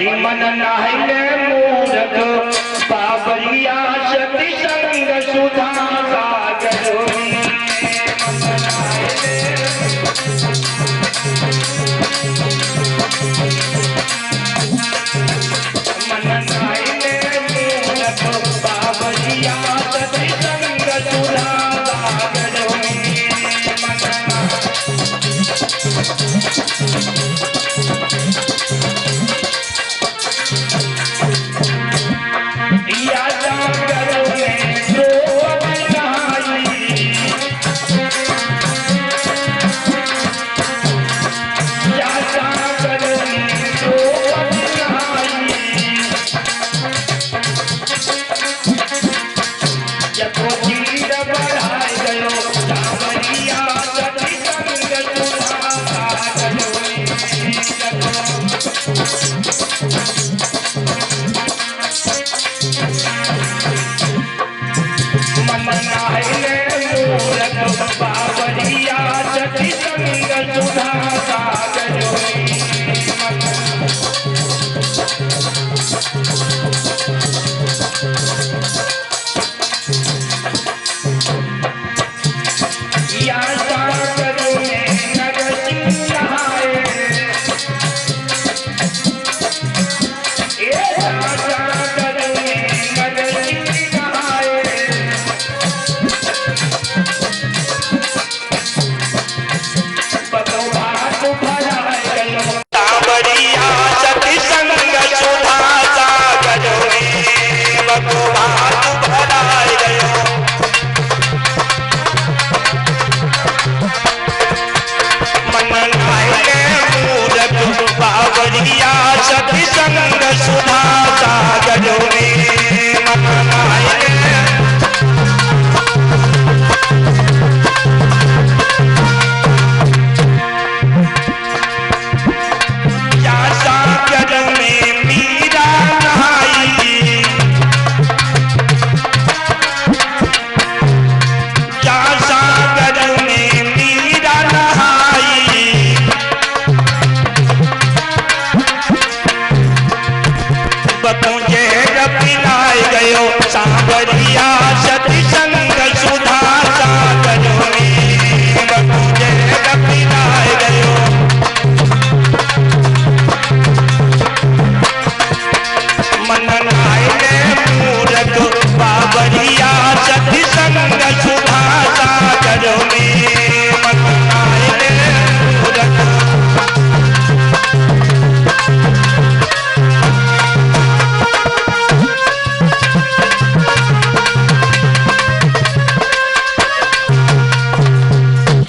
भाई मन नाहिले मूरख बाबरिया सती संग सुधा सागर मन नाहिले मूरख बाबरिया सती संग सुधा सागर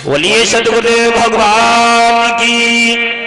बोलिए सद्गुरुदेव भगवान की।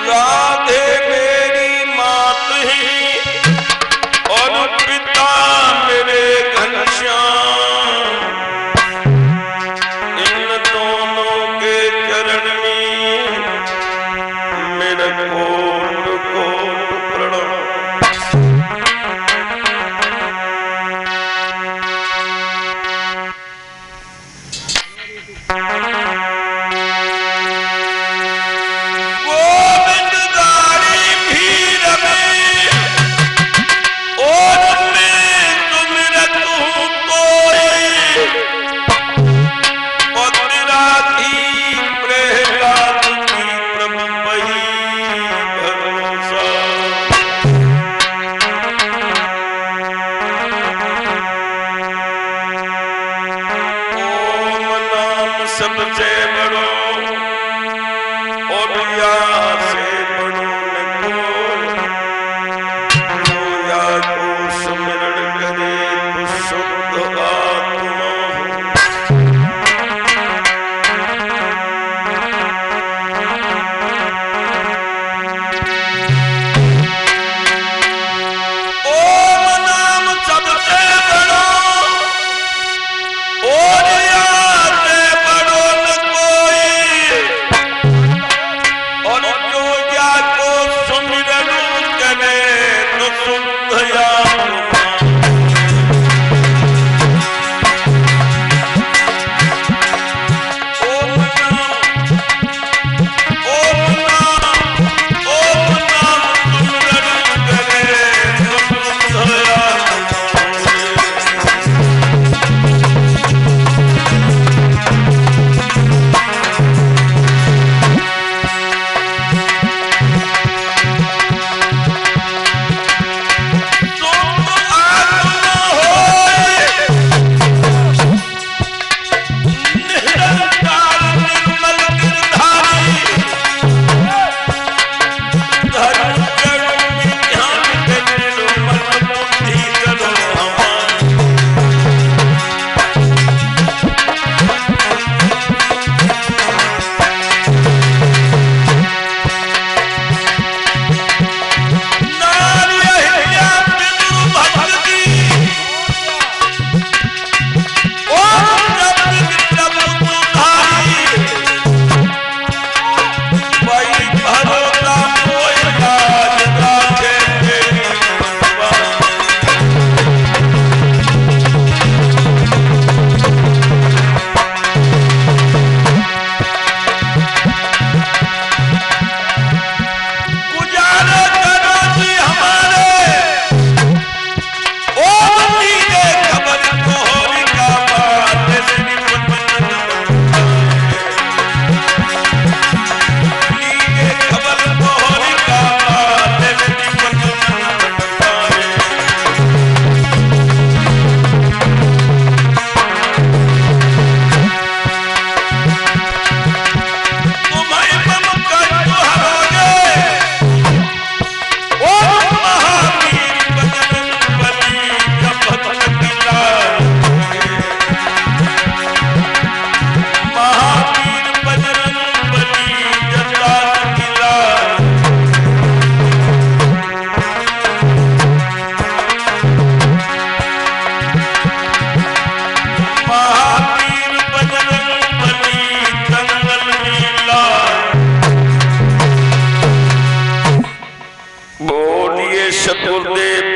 राधे मेरी माँ मेरे घनश्याम इन दोनों के चरण में मेरा कोट कोट प्रणाम। सबसे बड़ो और या से बड़ो या को सुमिरन करे तो शुद्ध आत्मा ओम नाम सबसे बड़ो और या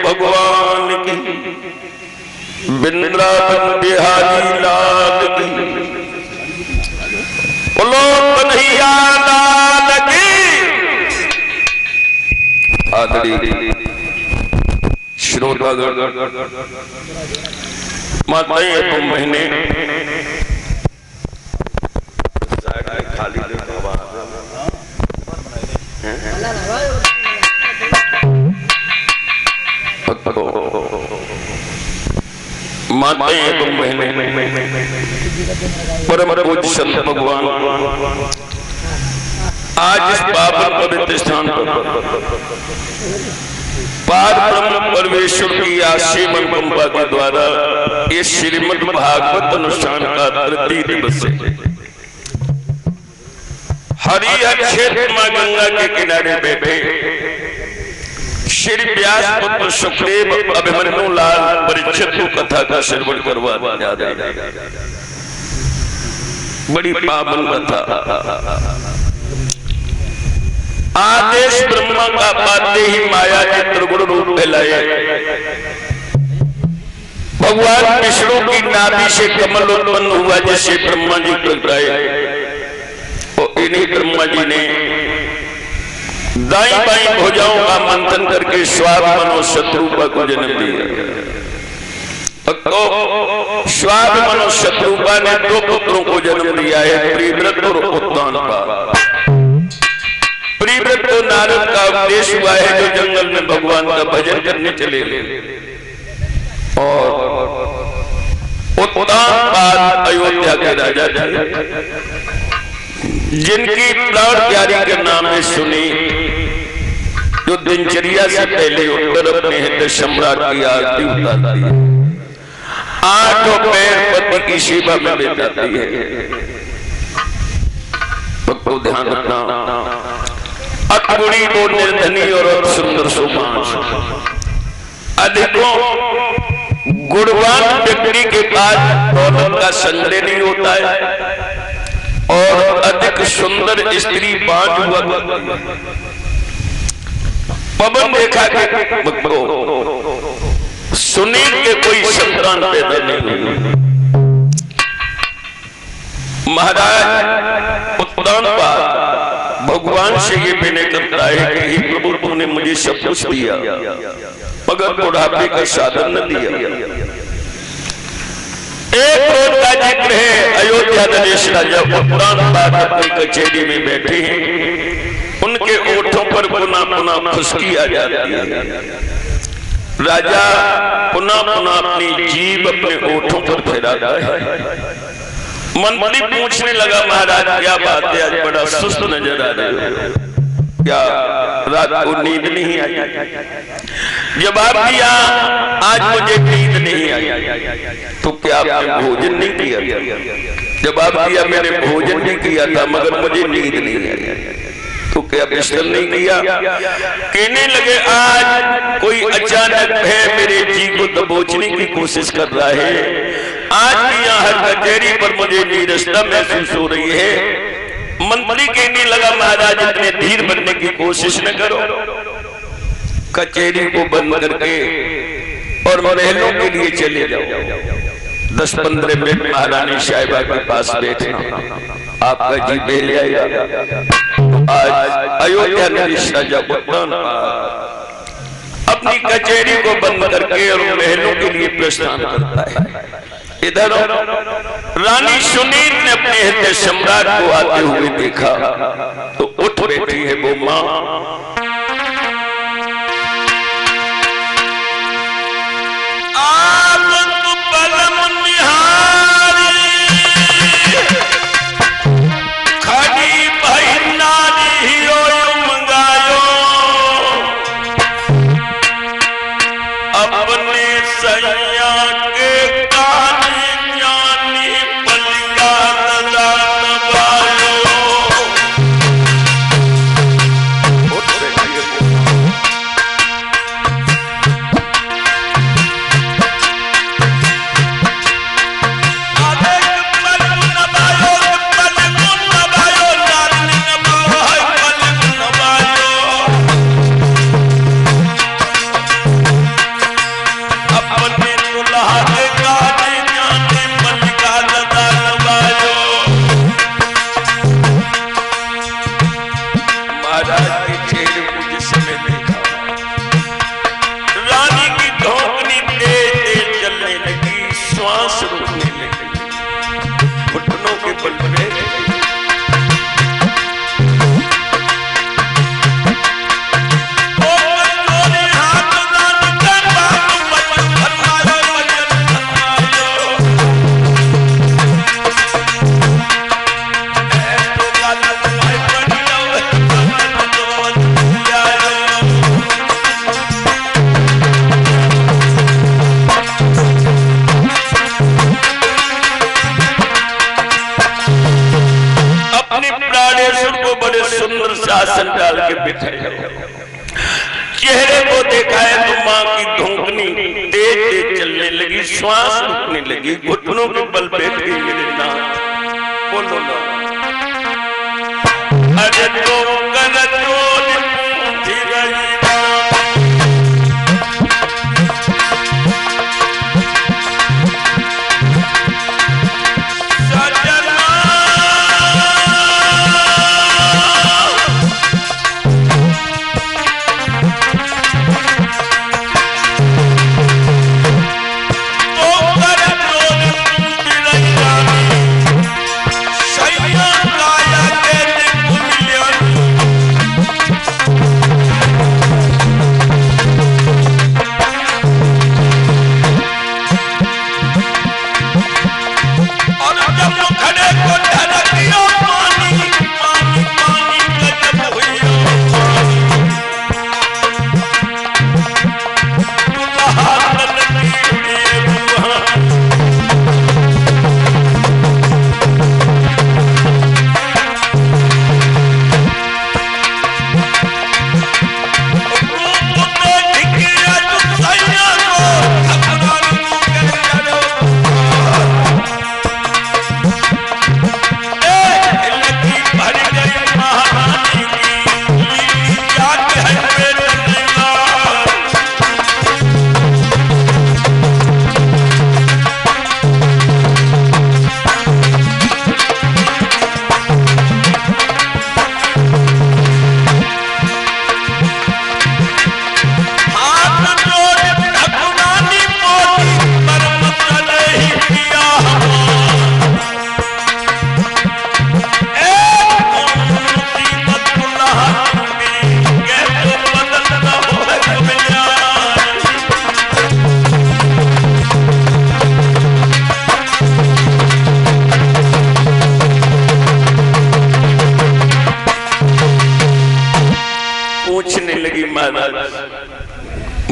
भगवान की वृंदावन बिहारी लाल की बोलो कन्हैया लाल की। आदरणीय श्रोतागण माताएं एवं बहने खाली माताएं एवं बहनें परम पूज्य संत भगवान आज इस पावन पवित्र स्थान पर पार ब्रह्म परमेश्वर की आशीम अनुकंपा के द्वारा ये श्रीमद् भागवत अनुष्ठान का तृतीय दिवस है। हरिहर क्षेत्र मां गंगा के किनारे बैठे श्री व्यास पुत्र सुखदेव अभिमन्यु लाल परीक्षित को कथा का श्रवण करवा दिया। बड़ी पावन कथा। आदेश ब्रह्मा का पाते ही माया के त्रिगुण रूप फैलाए। भगवान विष्णु की नाभि से कमल उत्पन्न हुआ जैसे ब्रह्मा जी प्रगटाए। और इन्हीं ब्रह्मा जी ने दाई बाई भुजाओं का मंथन करके स्वाभ मनो शत्रुपा को जन्म दिया। तो स्वाभ मनो शत्रुपा ने 2 पुत्रों को जन्म दिया है, प्रिव्रत और उत्तानपा। प्रिव्रत को नारद का उपदेश हुआ है जो जंगल में भगवान का भजन करने चले गए। और उत्तानपा अयोध्या के राजा थे जिनकी प्राण प्यारी के नाम में सुनी, जो दिनचर्या से पहले उठकर अपने हृदय सम्राट की आरती उतारती है, 8 पैर पति की सेवा में बिताती है। तो ध्यान रखना, अकुड़ी को निर्धनी और सुंदर सुमांश। अधिकों गुणवान व्यक्ति के पास दौलत का संग्रह नहीं होता है और अधिक सुंदर स्त्री 5 हुआ। पवन देखा कि सुनील के कोई संतान पैदा नहीं हुई। महाराज उत्तानपा भगवान से ये विनय करता है कि हे प्रभु, तूने मुझे सब कुछ दिया मगर बुढ़ापे का साधन न दिया। एक रोज का जिक्र है, अयोध्या नरेश राजा उत्तानपा अपनी कचहरी में बैठे हैं। उनके ओठों पर पुनः पुनः खुशकी आ जाती है। राजा पुनः पुनः अपनी जीभ अपने ओठों पर फैलाता है। मंत्री पूछने लगा, महाराज क्या बात है, आज बड़ा सुस्त नजर आ रहे हो, क्या रात को नींद नहीं आई? जवाब दिया, आज मुझे नींद नहीं आई। तो क्या आपने भोजन नहीं किया? जवाब दिया, मैंने भोजन नहीं किया था मगर मुझे नींद नहीं आई। तो क्या विश्राम नहीं किया? कहने लगे, आज कोई अचानक है मेरे जी को दबोचने की कोशिश कर रहा है। आज भी यहाँ हर कचहरी पर मुझे नीरसता महसूस हो रही है। मंत्री कहने लगा, महाराज इतने धीर बनने की कोशिश न करो, कचहरी को बंद करके और महलों के लिए चले जाओ। 10-15 मिनट महारानी साहिबा के पास बैठना, आपका जी बहल जाएगा। आज अयोध्या नरेश राजा उत्तानपा अपनी कचहरी को बंद करके और महलों के लिए प्रस्थान करता है। इधर रानी सुनील ने अपने हृदय सम्राट को आते हुए देखा तो उठ बैठी है वो मां। चेहरे को देखा है तो माँ की धोंकनी तेज तेज चलने लगी, श्वास रुकने लगी, घुटनों के बल बैठ गई मेरे नाथ। बोलो ना, अरे तो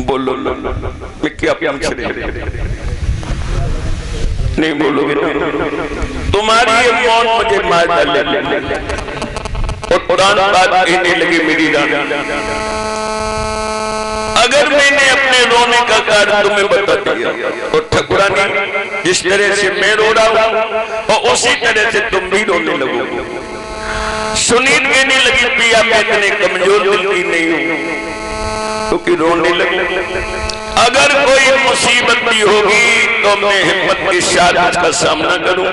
बोलो मैं क्या पूछ रही नहीं बोलोगे ना, तुम्हारी ये मौत मुझे मार डाले। और कुरान बात कहने लगी मेरी रानी, अगर मैंने अपने रोने का कारण तुम्हें बता दिया तो ठकुरानी जिस तरह से मैं रो रहा हूं और उसी तरह से तुम भी रोने लगोगे। सुनील कहने लगी पिया मैं इतने कमजोर दिल की नहीं हूं क्योंकि रोने लगे। अगर कोई मुसीबत भी होगी तो मैं हिम्मत के साथ उसका सामना करूं।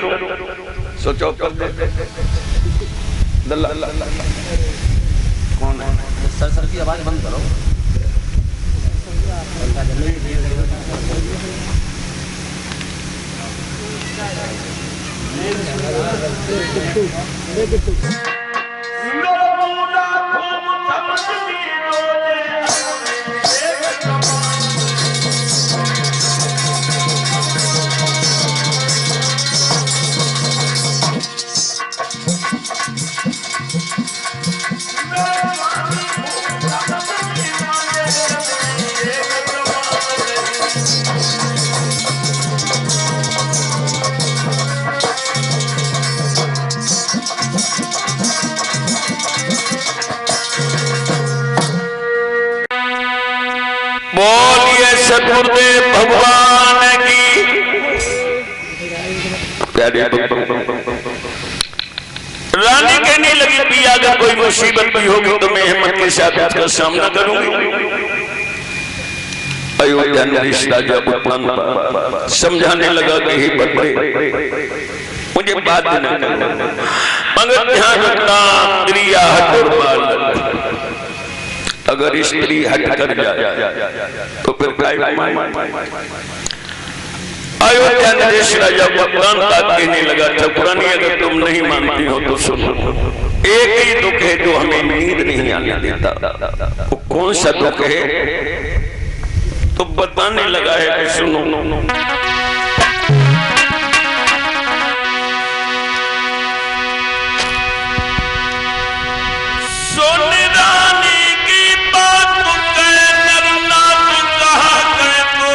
सोचो कौन है? सर की आवाज बंद करो। बोलिए सतगुरुदेव भगवान की। रानी कहने लगी पिया अगर कोई मुसीबत भी होगी तो मैं हिम्मत के साथ उसका सामना करूंगी। अयोध्या नरेश राजा उत्पन्न समझाने लगा कि हे बड़े मुझे बात न करना, मगर ध्यान रखना क्रिया हट और मार। अगर स्त्री हट कर जाए तो फिर अयोध्या नरेश राजा को पुराण बात कहने लगा ठकुरानी अगर तुम नहीं मानती हो तो सुनो, एक ही दुख है जो हमें नींद नहीं आने देता। वो कौन सा दुख है? तो बताने लगा है कि सुनो, सोने रानी की बात कह करना तू कहा गए तो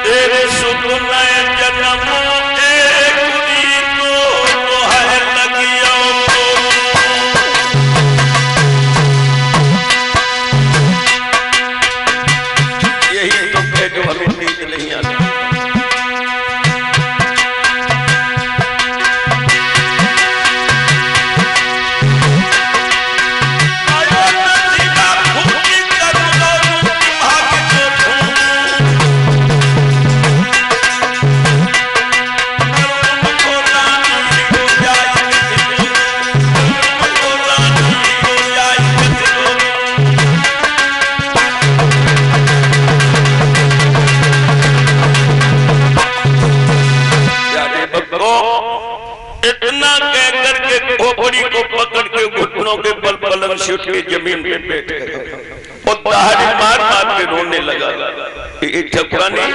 तेरे सुन जन्म एक तो है लगियो कह करके खोपड़ी को पकड़ के घुटनों के बल पलंग से उठ के जमीन पे बैठ गए और दहाड़ी मार मार के रोने लगा। ये ठकुरानी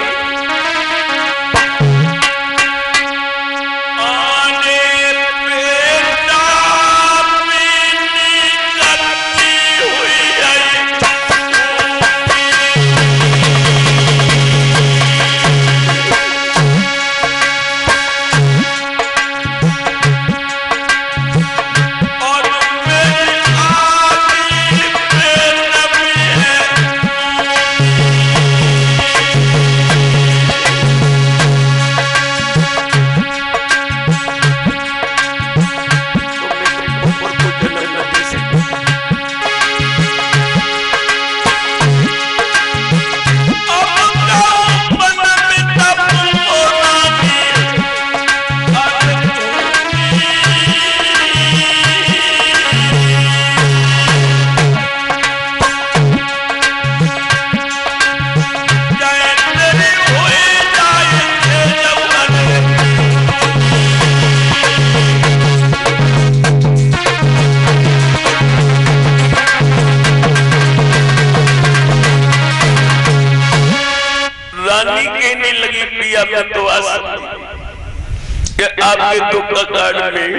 आपके दुख का कार्ड में,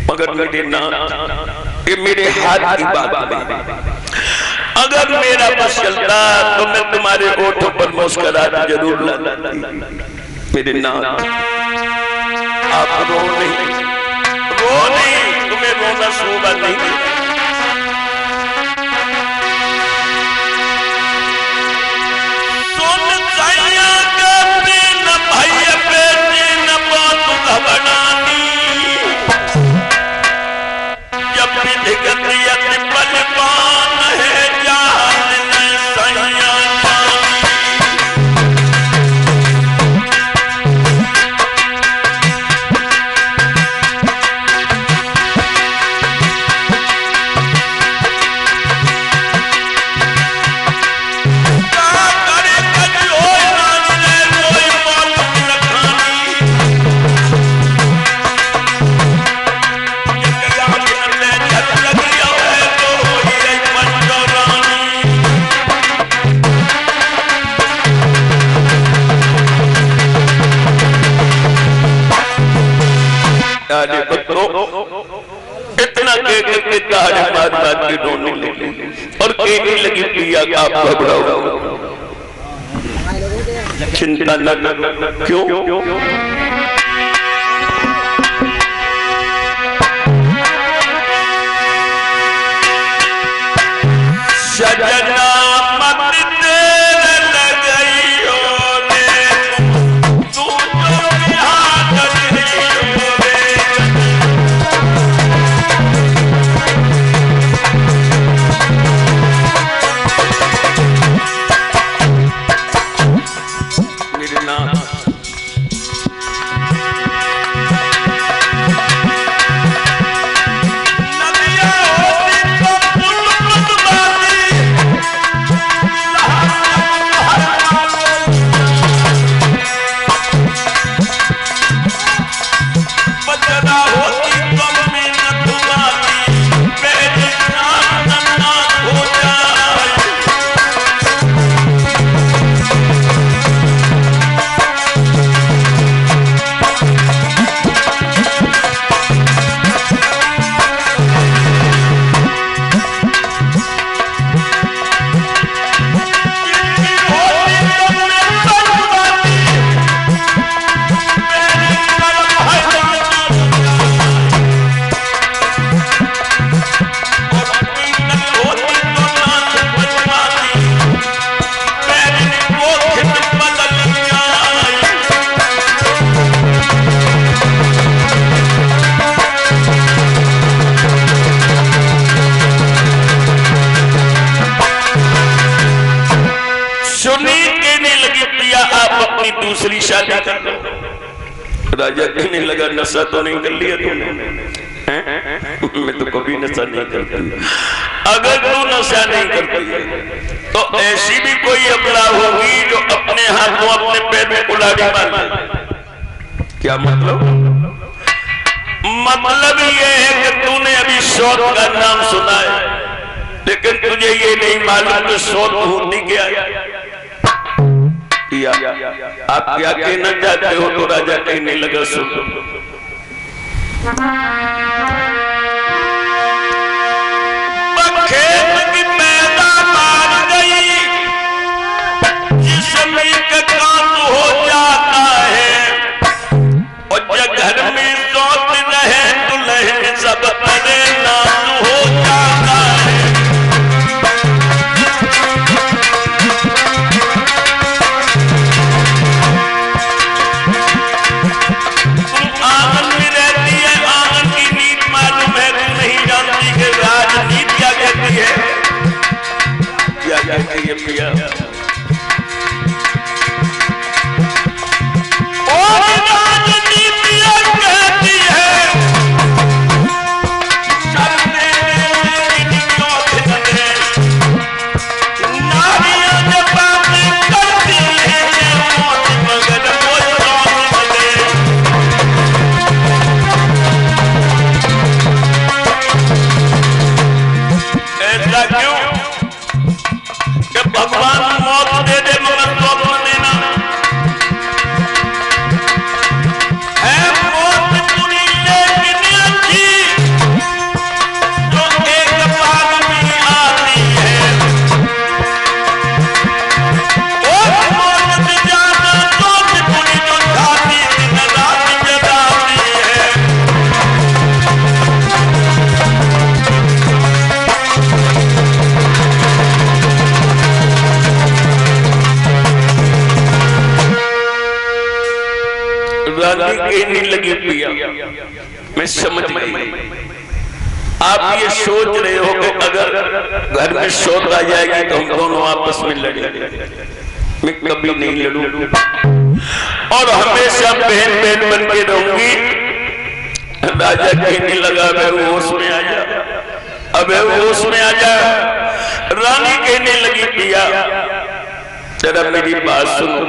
मगर मेरे नाथ ये मेरे हाथ की बात नहीं। अगर मेरा बस चलता तो मैं तुम्हारे ओठों पर मुस्कुराहट जरूर लाती। मेरे नाथ आप रो नहीं, तुम्हें रोना शोभा नहीं। इतना कह करके दहाड़े मार मार के रोने लगी और कहने लगी प्रिया आप घबराओ, चिंता न करो। क्यों? सजना मत तेरे लगई हो रे, तू तो बिहार गई हो रे। मेरे नाम दूसरी शादी कर लो। राजा कहने लगा नशा तो नहीं कर लिया तूने? मैं तो कभी नशा नहीं करती। अगर तू नशा नहीं करती तो ऐसी भी कोई अबला होगी जो अपने हाथों अपने पैर में कुल्हाड़ी मारे। क्या मतलब? मतलब ये है कि तूने अभी शौत का नाम सुना है, लेकिन तुझे ये नहीं मालूम कि शौत होती क्या है। आप क्या कहना चाहते हो? तो राजा कहने लगा, सुन, खेत की पैदा मार गई जिसमें कांत हो जाता है, और जब घर में शौत रहे दुल्हन सब परेशान हो जाता है। पिया और राजनीतिया कहती है नारियां जब बातें करती है मगर वो ऐसा क्यों? भगवान मौत दे दे मगर मौत न देना है। मौत पूरी लेकिन अच्छी जो एक बार में आती है, और मौत से ज्यादा सोच पूरी जो जाती दिन रात जगाती है। रानी कहने लगी, पिया मैं समझ गई। आप ये सोच रहे हो कि अगर घर में शौत आ जाएगी तो हम दोनों आपस में लड़ेंगे। मैं कभी नहीं लड़ूंगी और हमेशा बहन बहन बन के रहूंगी। राजा कहने लगा, अबे होश में आ जा, अबे होश में आ जा। रानी कहने लगी, पिया जरा मेरी बात सुनो।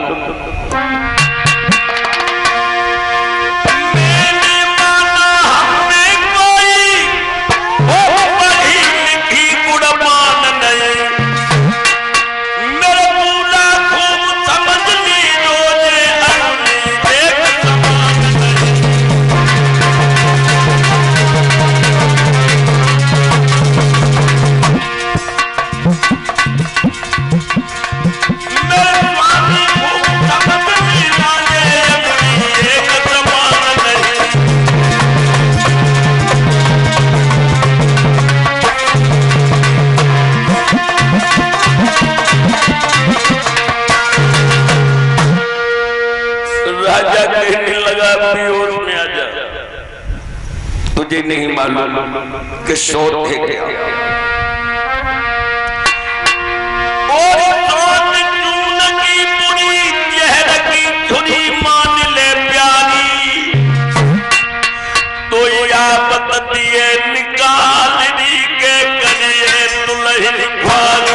तुझे नहीं मालूम कि शौत है क्या? और शौत चून की बुरी जहर की धुनी मान ले प्यारी, तो यापत दिए निकालनी के करिए दुल्हन भारी।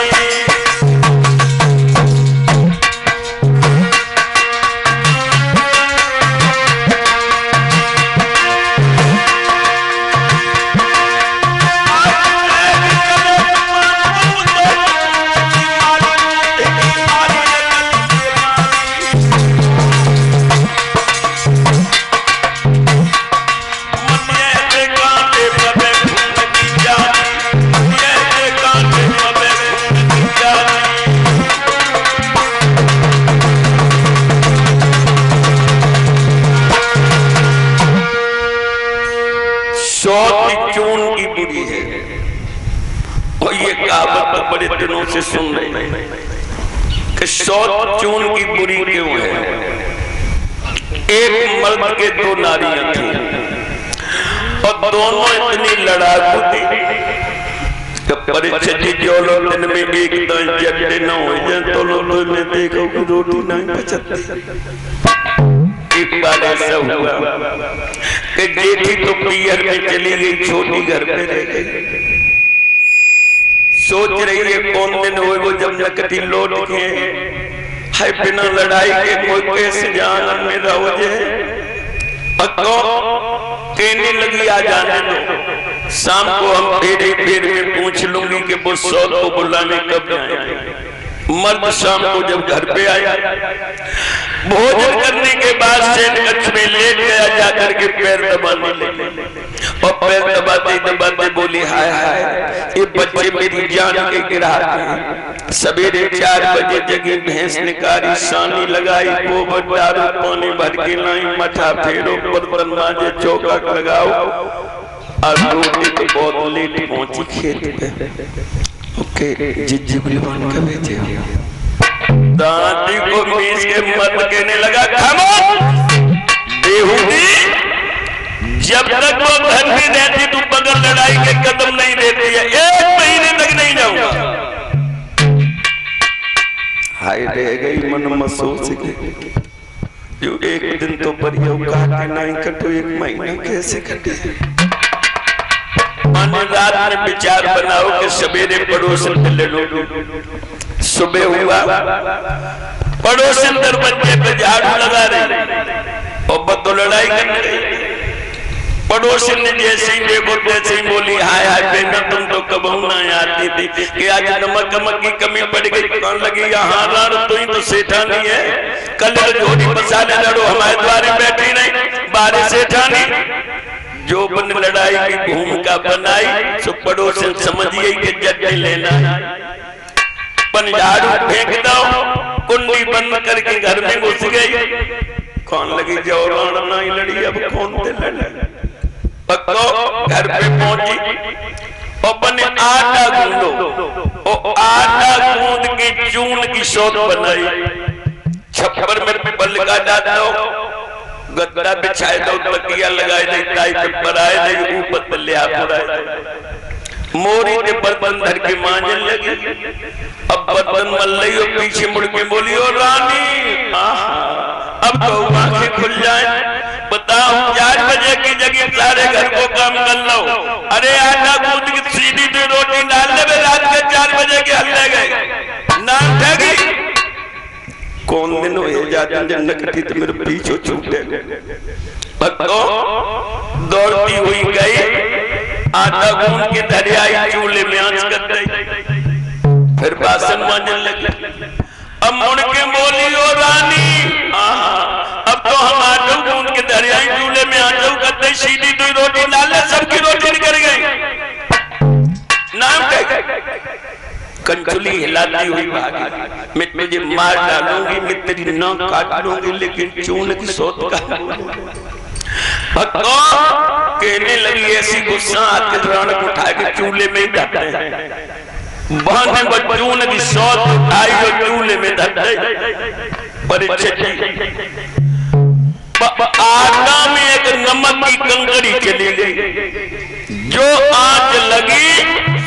बड़े दिनों से सुन रहे हैं कि शौत चून की बुरी क्यों है। एक मर्द के दो नारियां थी और दोनों इतनी लड़ाकू थी कि परिस्थिति जो लोग दिन में एक दान जगते न हो जाए तो लोग ने देखो कि रोटी नहीं बचती। एक बार ऐसा हुआ कि जेठी तो पियर में चली गई, छोटी घर पे रह गई। सोच रही है कौन दिन हुए वो जब नकदी लौट के है बिना लड़ाई के कोई कैसे जान में रहो जे कहने लगी आ जाने दो, शाम को हम फेर में पूछ लूंगी कि वो सौद को बुलाने कब आए। मर्द शाम को जब घर पे आया, भोजन करने के बाद सेठ कक्ष में लेट गया, जाकर के पैर दबाने लगे और पैर दबाते दबाते बोली हाय हाय ये बच्चे मेरी जान के गिराते हैं। सवेरे 4 बजे जगी, भैंस निकाली, सानी लगाई, गोबर दारू पानी भर के लाई, मठा फेरो, बर्तन मांजे, चौका लगाओ और रोटी तो बहुत लेट पहुंची खेत पे। ओके जिज्जिबली बन के बेचे दादी को मीस के मत कहने लगा खामोश बेहूदी, जब तक वो घर में रहती तू बगल लड़ाई के कदम नहीं देती है, 1 महीने तक नहीं जाऊंगा। हाय रह गई मन महसूस के जो एक दिन तो परियों काटे नहीं कटो, 1 महीना कैसे कटे। रात में विचार बनाओ कि सवेरे पड़ोसन से लड़ो, सुबह हुआ पड़ोसन दरवाजे पे झाड़ू लगा रही और बदो लड़ाई कर रही। पड़ोसन ने जैसे ही देखो तैसे ही बोली हाय हाय बेटा तुम तो कबहू ना आती थी कि आज नमक की कमी पड़ गई। कौन लगी यहाँ रार तो ही तो सेठानी है, कल झोड़ी मसाले लड़ो हमारे द्वारे बैठी नहीं, बारे सेठानी जो बन लड़ाई की भूमिका बनाई सो पड़ोसन समझ गई कि जज लेना, पन झाड़ू फेंक दो, कुंडी बंद करके घर में घुस गई। कौन लगी जो लड़ना ही लड़ी, अब कौन से लड़े। पक्को घर पे पहुंची और बने आटा गूंदो और आटा गूंद के चून की सौत बनाई, छप्पर में पल का डाल दो, गद्दा बिछाए दो, तकिया लगाए दे, टाई पे पराए दे, ऊपर तलिया पुराए, मोरी के बर्तन धर के मांजन लगी। अब बर्तन मल रही और पीछे मुड़ के बोली ओ रानी अब तो आंखें खुल जाए, बताओ 4 बजे की जगह सारे घर को काम कर लो। अरे आटा गूंद की सीधी पे रोटी डाल ले, रात के 4 बजे के हल्ले गए नाम ठगी। कौन दिन हो जाती जनकती तो मेरे पीछे छूटे, दौड़ती हुई गई, आटा गूंद के धरियाई, चूल्हे में आंच कर गई, फिर बासन मांजने लगी। अब मुड़ के बोली ओ रानी अब तो हम आटा गूंद के धरियाई, चूल्हे में आंच कर गई, सीधी 2 रोटी डाल ले, सबकी रोटी निकल गई। नाम कंचुली हिलाती हुई भागी, मैं तुझे मार डालूंगी, मैं तेरी नाक काट लूंगी, लेकिन चून की सौत का कहने लगी। ऐसी गुस्सा आके राणक उठा के चूल्हे में धर दे, बहाने पर चून की सौत उठाई और चूल्हे में धर दे। आटा में एक नमक की कंकड़ी चली गई, जो आंच लगी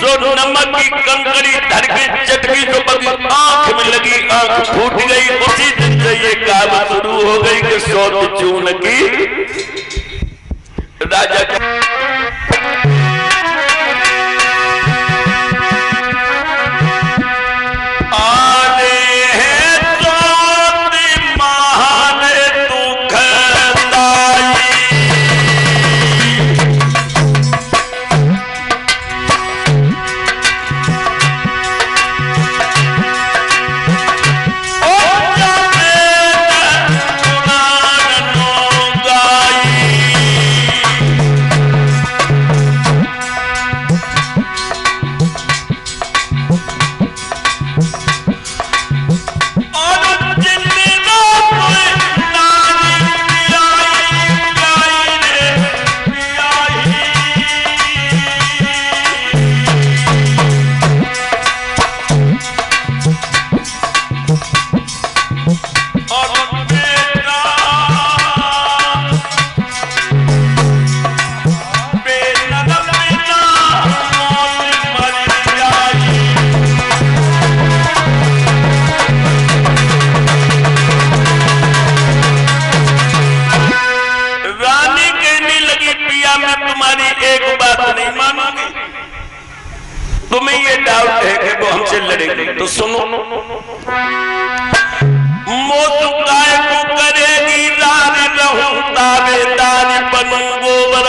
जो नमक की कंकड़ी धर के चटकी जो बगी आंख में लगी, आंख फूट गई। उसी दिन से ये कहावत शुरू हो गई कि सौत चून की राजा तुम्हें ये डाउट है कि वो हमसे लड़ेगी तो सुनो, मौत काय को करेगी रानी रहूं ताबेदारी बनूं गोबर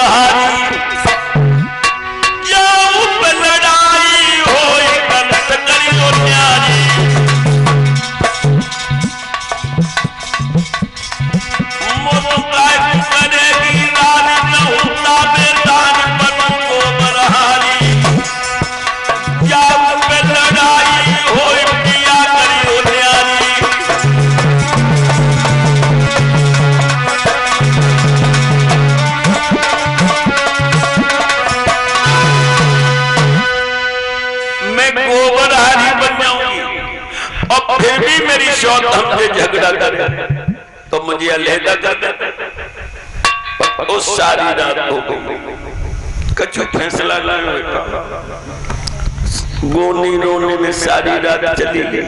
हमसे झगड़ा करे तो मुझे अलहदा कर दे। उस सारी रात हो गई, कछु फैसला लाए, गोनी रोने में सारी रात चली गई।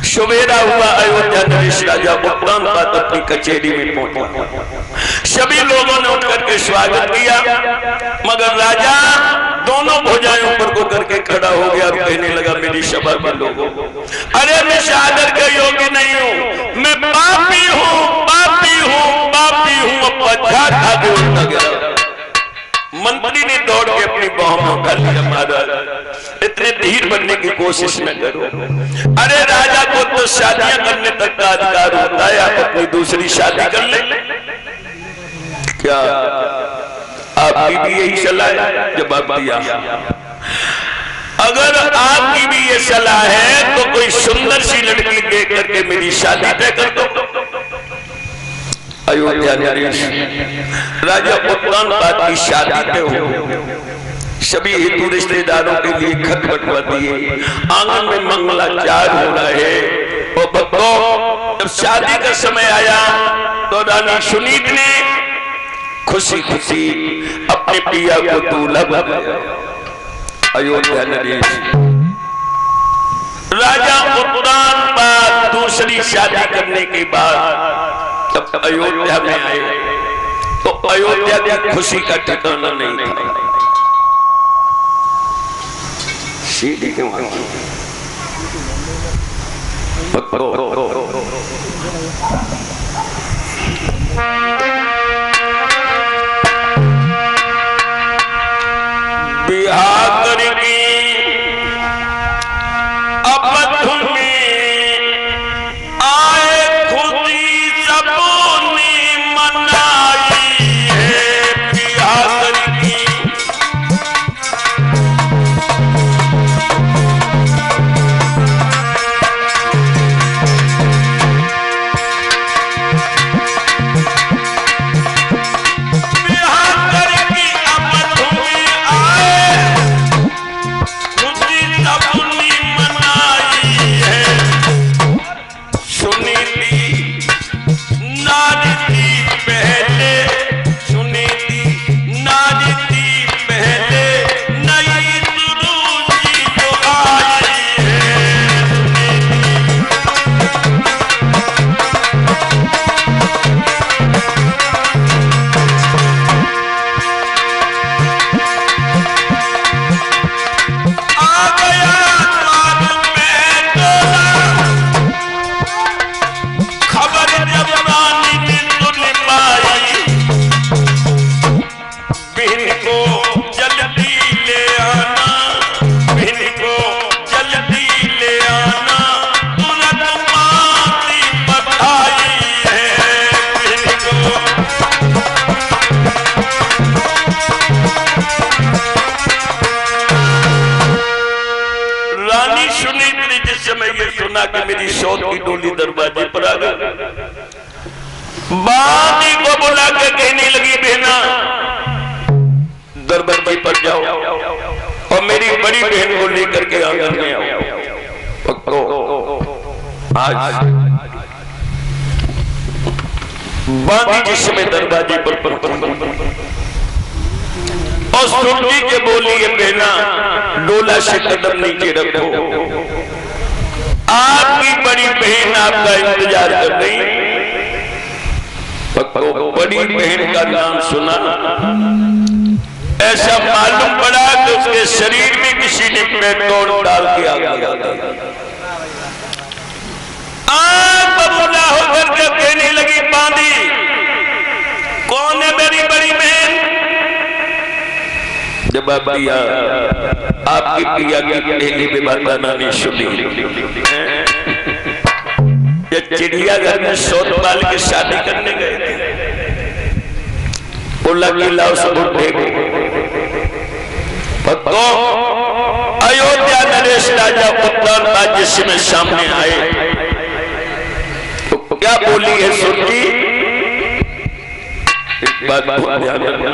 सवेरा हुआ, अयोध्या नरेश राजा उत्तानपाद अपनी कचेरी में पहुंचा। सभी लोगों ने उठकर के स्वागत किया, मगर राजा दोनों भुजाएं ऊपर को करके खड़ा हो गया और कहने लगा, मेरी सभा के लोगों, अरे मैं सागर के योग्य नहीं हूं, मैं पापी हूं, पापी हूं, पापी हूं। पछाड़ आगे उठा गया। मंत्री ने दौड़ के अपनी बाहों में उठा लिया, महाराज इतने धीर बनने की कोशिश न करो। अरे राजा को तो शादियां करने तक का अधिकार होता है, आप अपनी दूसरी शादी कर ले। क्या आपकी भी यही सलाह है? जवाब दिया, अगर आपकी भी ये सलाह है तो कोई सुंदर सी लड़की देख करके मेरी शादी तय कर दो। अयोध्या नरेश राजा उत्तानपाद की शादी तय हो। सभी हिंदू रिश्तेदारों के लिए खत बंटवा दिए, आंगन में मंगलाचार हो रहा है। और भक्तों, जब शादी का समय आया तो रानी सुनीत ने खुशी खुशी अपने पिया को दूल्हा बनाया। अयोध्या नरेश राजा उत्तानपाद दूसरी शादी करने के बाद जब अयोध्या में आए तो अयोध्या की खुशी का ठिकाना नहीं था। सीधी क्यों बिहार करके कि मेरी शौक की डोली दरवाजे पर आ गई, बानी को बुला के कहने लगी, बहना दरवाजे पर जाओ और मेरी बड़ी बहन को लेकर के आंगन में आओ। आज बानी जिस समय दरवाजे पर और सुनती के बोली, ये बहना डोला से कदम नीचे रखो, आपकी बड़ी बहन आपका इंतजार कर रही। बड़ी बहन का नाम सुना, ऐसा मालूम पड़ा कि उसके शरीर में किसी ने पेट्रोल डाल के आ गया। आंख बबूला होकर के कहने लगी, बांधी कौन है मेरी बड़ी बहन? जवाब दिया, आपकी प्रिया की पहली विवाह नानी सुनी। चिड़ियाघर में सोतपाल की शादी करने गए थे, बोला कि लाओ सब उठे। तो अयोध्या नरेश राजा उत्तानपाद जिस समय सामने आए तो क्या बोली है सुनती, एक बात बहुत ध्यान रखना,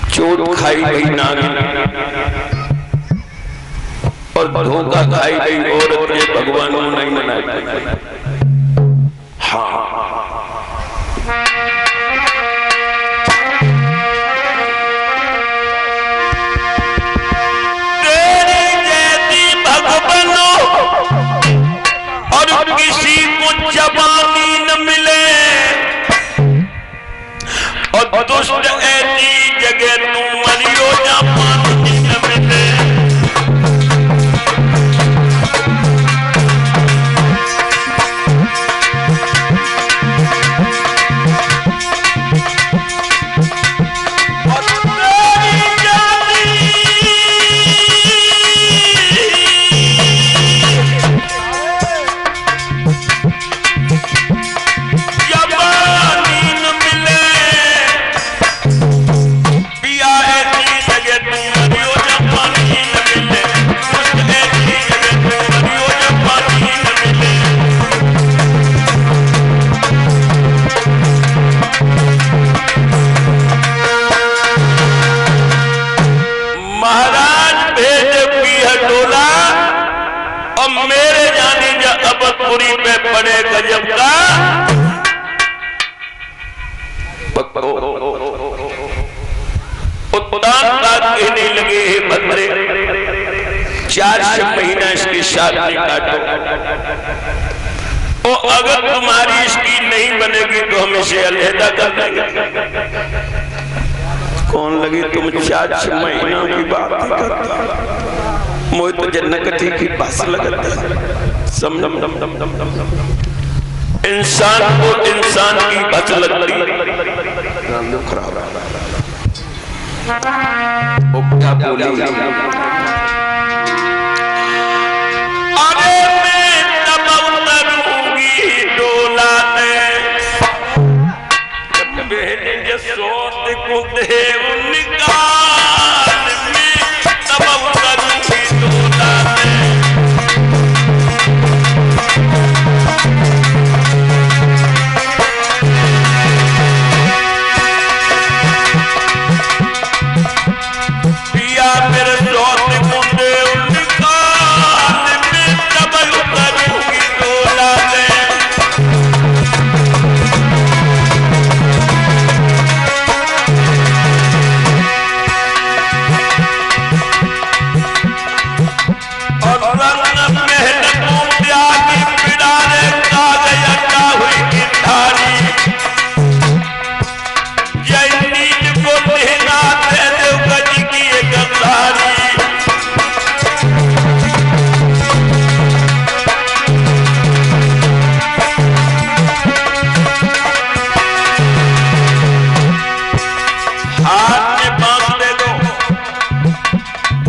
चोट खाई गई नागिन और धोखा खाई गई औरत के भगवान को नहीं मनाई। हाँ तेरी जैसी भगवानो और किसी को जवानी न मिले और दुष्ट ऐसी जगह तू मरियो जवानी न मिले। पूरी पे पड़े गजब का कहने लगे बंदे 4 महीना इसकी शादी काटो, तो अगर तुम्हारी इसकी नहीं बनेगी तो हम इसे अलहदा कर देंगे। कौन लगी तुम 4 महीना की बात करता, मुझे तो जन्नती की पास लगता। इंसान को इंसान की बच लगती। वो क्या बोली? अरे मैं तब उतरूंगी डोला में मेरे सोच को दे निकाल में, तब उतरूंगी डोला में।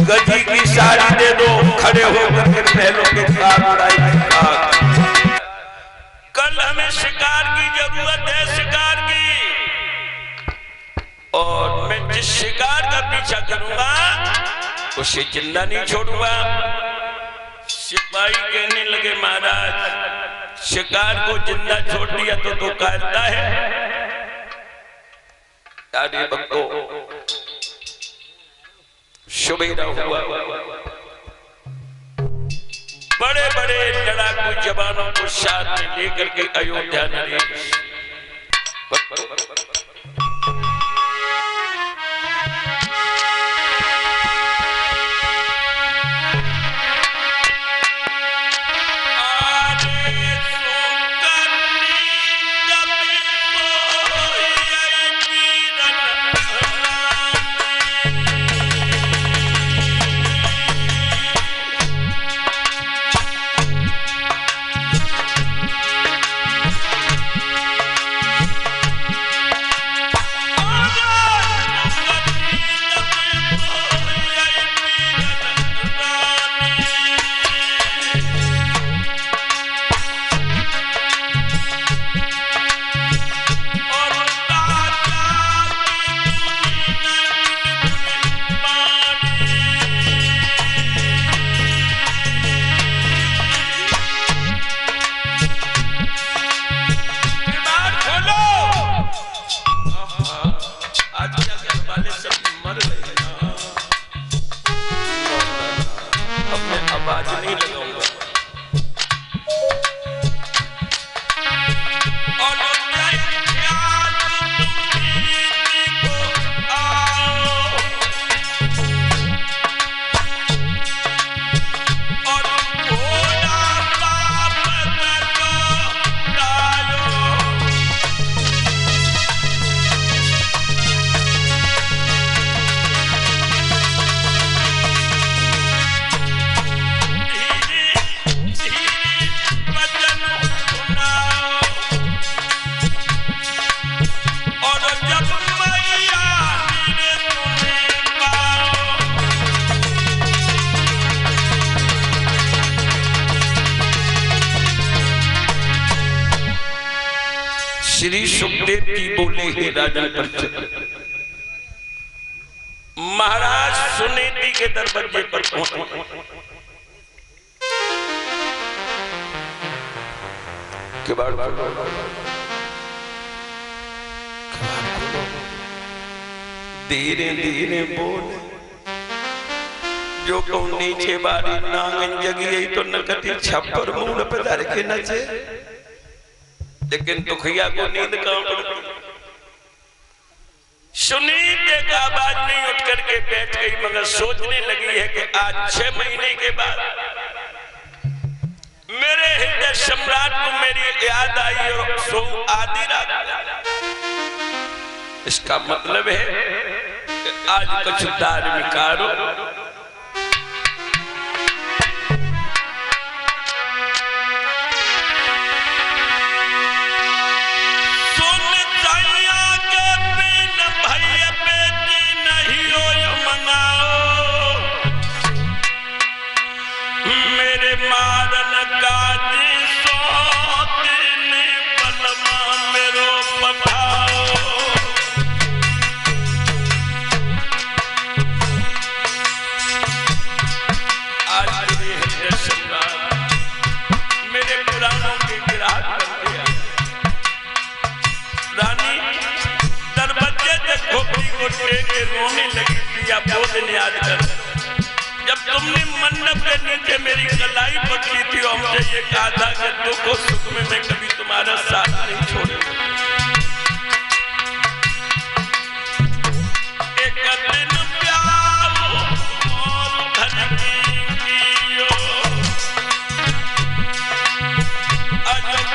गजी की साड़ी दे दो, खड़े होकर के पहलों के साथ कल हमें शिकार की जरूरत है, शिकार की, और मैं जिस शिकार का पीछा करूंगा उसे जिंदा नहीं छोड़ूंगा। सिपाही कहने लगे महाराज शिकार को जिंदा छोड़ दिया तो काटता है। अरे बक्को सुबेरा हुआ, बड़े बड़े लड़ाकू जवानों को साथ में लेकर के अयोध्या नरेश श्री सुखदेव जी बोले, हे राजन परीक्षित, महाराज सुनीति के दरवाजे पर पहुंचे। धीरे धीरे बोल, जो को नीचे बारी नांगन जगी तो नकती छप्पर मुंह पे धर के नचे, लेकिन दुखिया को नींद कहां पड़ती। सुनीति का आवाज नहीं उठ करके बैठ गई, मगर सोचने लगी है कि आज 6 महीने के बाद मेरे हृदय सम्राट को मेरी याद आई और सो आधी रात। इसका मतलब है कि आज कुछ धार्मिक करो। रोने लगी थी, आप वो दिन याद कर, जब तुमने मंडप के नीचे मेरी कलाई पकड़ी थी और मुझे ये कहा था कि दुख और सुख में मैं कभी तुम्हारा साथ नहीं छोड़ूंगा। एक दिन प्यार और धन की पियो, अजब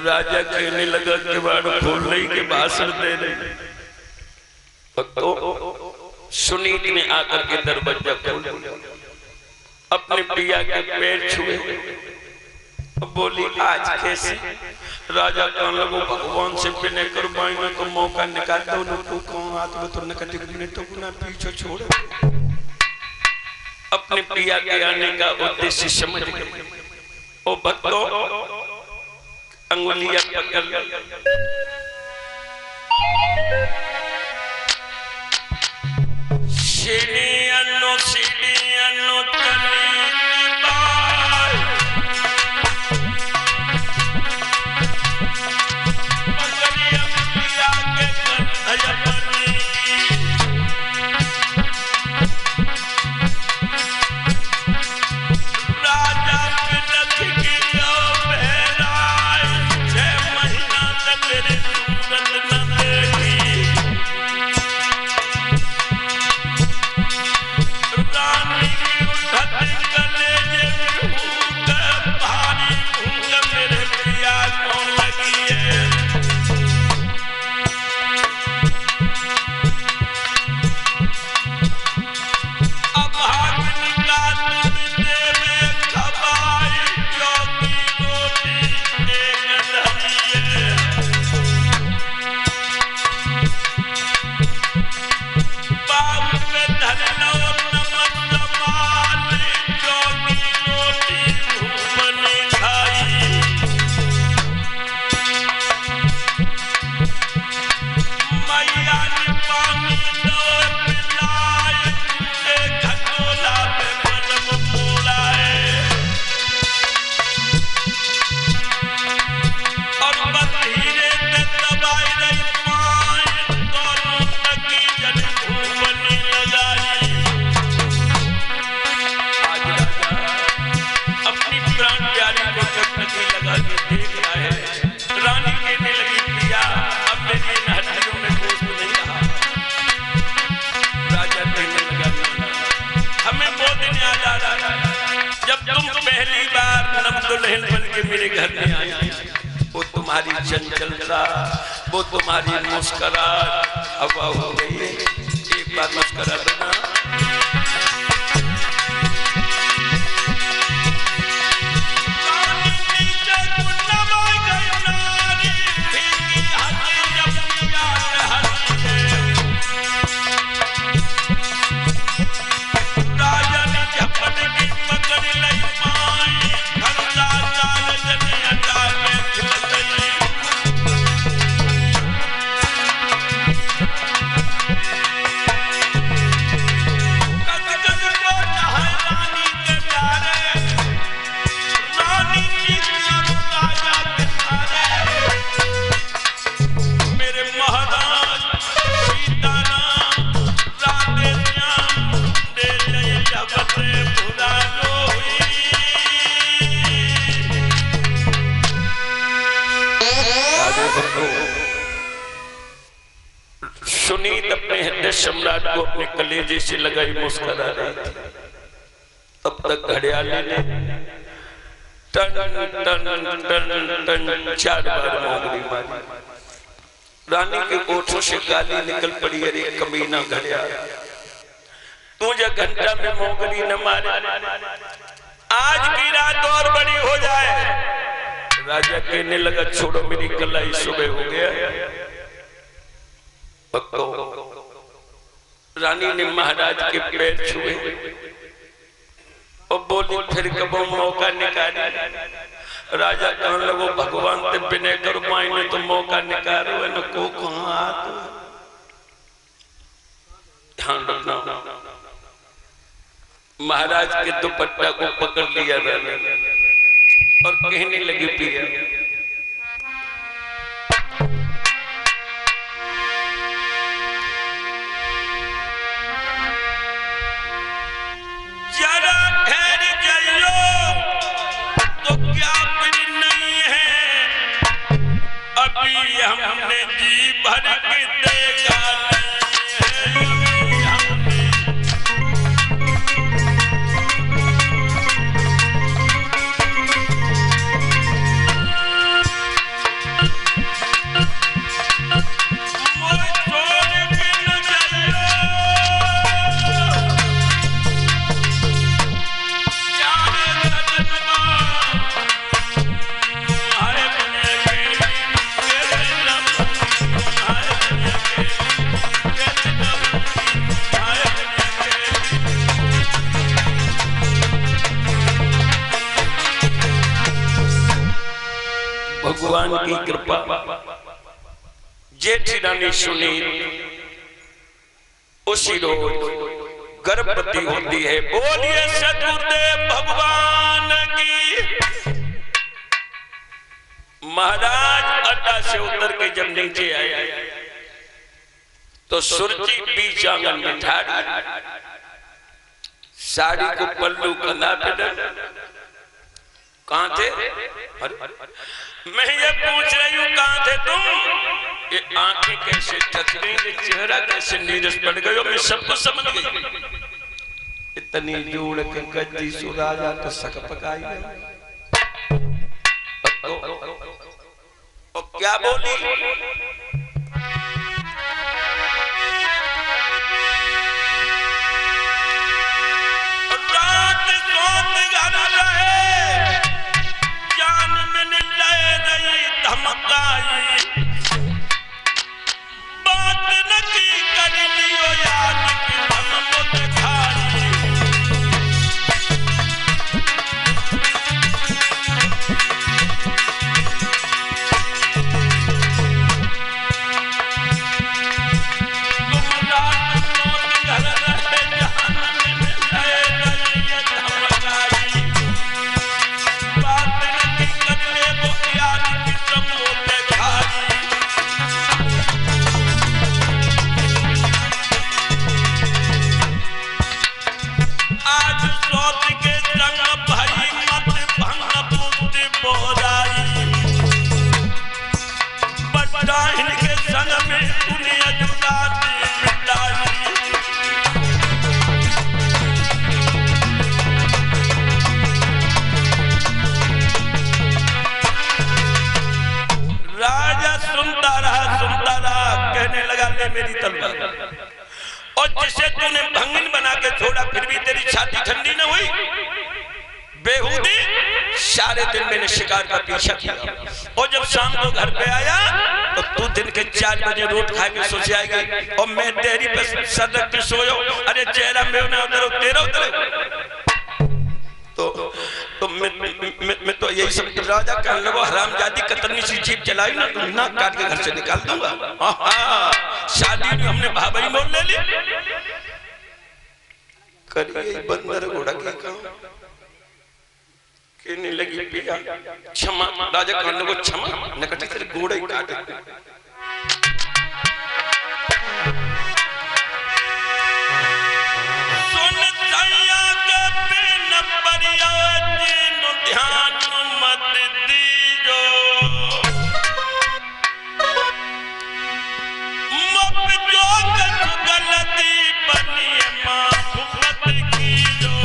राजा कहने लगा कि बाड़ खोल रही के भाषण दे रही, तो सुनीति ने आकर के दरवाजा खोल दिया, अपने प्रिया के पैर छुए, बोली आज कैसे। राजा कहने लगो भगवान से बिना कुर्बानी में तो मौका निकाल दो, न कौन हाथ में तो न कटी तो ना पीछे छोड़ो। अपने प्रिया के आने का उद्देश्य समझ गए। ओ भक्तों, अंगुलियां पकड़ सीढ़ियां तुम्हारी चंचलता, वो तुम्हारी मुस्कुराहट हवा हो गई है। एक बार मुस्कुरा देना। सुनीत अपने हृदय सम्राट को अपने कलेजे से लगाई मुस्कुरा रही थी। तब तक घड़ियाले ने टन टन टन टन 4 बार मोगरी मारी। रानी के ओठों से गाली निकल पड़ी, अरे कमीना घड़ियाल, तुझे घंटा में मोगरी न मारे, आज की रात और बड़ी हो जाए। राजा कहने लगा, छोड़ो मेरी कलाई, सुबह हो गया। रानी ने महाराज के पैर छुए और बोली, फिर कब मौका निकाले। राजा कहने लगो, भगवान ते बिने कर मायने तो मौका निकालो है न को कहां आ। ध्यान रखना, महाराज के दुपट्टा को पकड़ लिया रानी और कहने लगी, पिया हमने जी भर के देखा भगवान की कृपा। जेठी रानी सुनी उसी रोज गर्भवती होती है। बोलिए सतगुरुदेव भगवान की। महाराज अड्डा से उतर के जब नीचे आए तो सुरजी बीच आंगन में ठाड़ी, साड़ी को पल्लू कंधा पे कहां थे? मैं ये पूछ रही हूँ, कहां थे तुम? ये आंखें कैसे थक गई, चेहरा कैसे नीरस पड़ गई, मैं सबको समझ गई। इतनी जोड़ के गद्दी सुराजा तो सक पकाई और क्या बोली? रात सोत घर रहे, जान में ले रही धमकाई, बात न की कर लियो याद की हमको दिखाई। तुम रात सोत घर रहे, जान में ले रही धमकाई, बात न की कर ले वो याद की हमको दिखाई। ले मेरी तलवार। और जिसे तूने भंगिन बना के छोड़ा फिर भी तेरी छाती ठंडी न हुई। बेहूदी सारे दिन मैंने शिकार का पीछा किया और जब शाम को घर पे आया तो तू दिन के 4 बजे रोट खा के सो जाएगी और मैं तेरी पे सर रख के सोयो। अरे चेहरा में ना उतरो तेरा उतरे। तो मैं तो यही सब राजा कहने लगो हरामजादी कतरनी सी जीप चलाई ना तो ना काट के घर से निकाल दूंगा। शादी में हमने भाभी मोल ले ली। करिए बंदर घोड़ा की काम कहने लगी पिया क्षमा। राजा कहने लगो क्षमा नकटी तेरे घोड़े काटे। सुन सैया के बिन परिया जिन ध्यान मत दीजो मत जो गलती बनी माफ मत कीजो।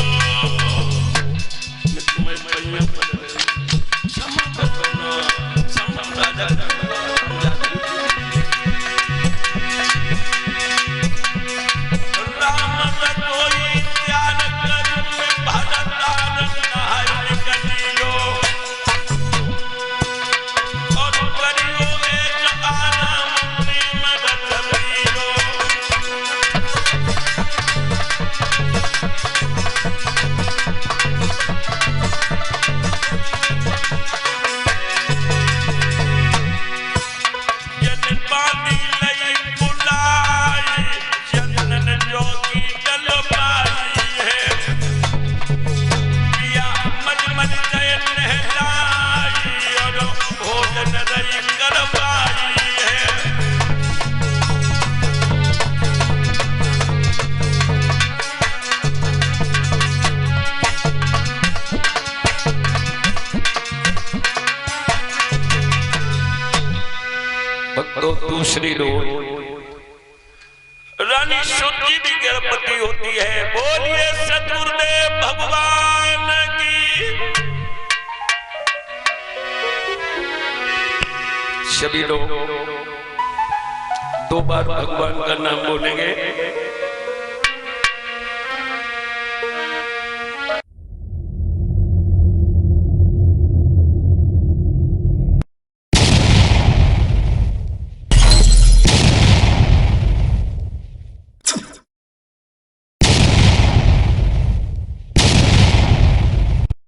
तो दूसरी रोज रानी शुद्धि भी गर्भवती होती है। बोलिए सतगुरुदेव भगवान की। सभी लोग 2 बार भगवान का नाम बोलेंगे।